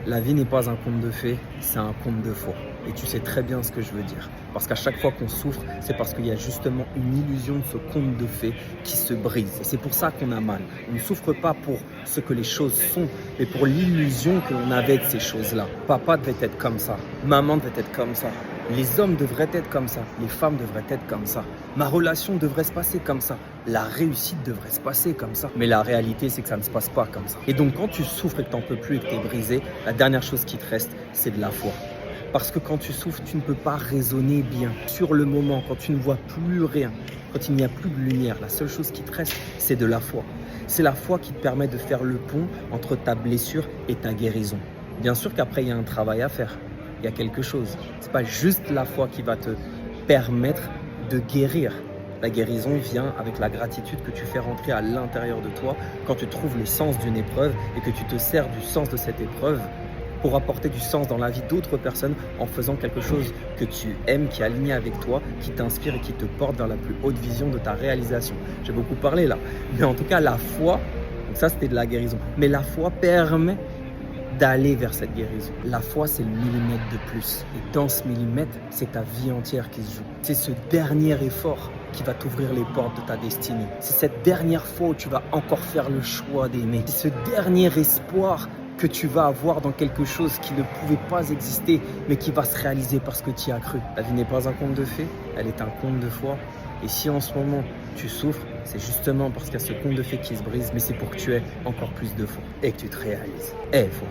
La vie n'est pas un conte de fées, c'est un conte de foi. Et tu sais très bien ce que je veux dire. Parce qu'à chaque fois qu'on souffre, c'est parce qu'il y a justement une illusion de ce conte de fées qui se brise. Et c'est pour ça qu'on a mal. On ne souffre pas pour ce que les choses sont, mais pour l'illusion que l'on avait de ces choses-là. Papa devait être comme ça, maman devait être comme ça, les hommes devraient être comme ça, les femmes devraient être comme ça, ma relation devrait se passer comme ça, la réussite devrait se passer comme ça. Mais la réalité, c'est que ça ne se passe pas comme ça. Et donc, quand tu souffres et que tu n'en peux plus et que tu es brisé, la dernière chose qui te reste, c'est de la foi. Parce que quand tu souffres, tu ne peux pas raisonner bien. Sur le moment, quand tu ne vois plus rien, quand il n'y a plus de lumière, la seule chose qui te reste, c'est de la foi. C'est la foi qui te permet de faire le pont entre ta blessure et ta guérison. Bien sûr qu'après, il y a un travail à faire. Il y a quelque chose. Ce n'est pas juste la foi qui va te permettre de guérir. La guérison vient avec la gratitude que tu fais rentrer à l'intérieur de toi quand tu trouves le sens d'une épreuve et que tu te sers du sens de cette épreuve pour apporter du sens dans la vie d'autres personnes en faisant quelque chose que tu aimes, qui est aligné avec toi, qui t'inspire et qui te porte vers la plus haute vision de ta réalisation. J'ai beaucoup parlé là, mais en tout cas la foi, donc ça c'était de la guérison, mais la foi permet d'aller vers cette guérison. La foi, c'est le millimètre de plus. Et dans ce millimètre, c'est ta vie entière qui se joue. C'est ce dernier effort qui va t'ouvrir les portes de ta destinée. C'est cette dernière fois où tu vas encore faire le choix d'aimer. C'est ce dernier espoir que tu vas avoir dans quelque chose qui ne pouvait pas exister, mais qui va se réaliser parce que tu y as cru. La vie n'est pas un conte de fées, elle est un conte de foi. Et si en ce moment tu souffres, c'est justement parce qu'il y a ce conte de fées qui se brise, mais c'est pour que tu aies encore plus de foi et que tu te réalises. Foi.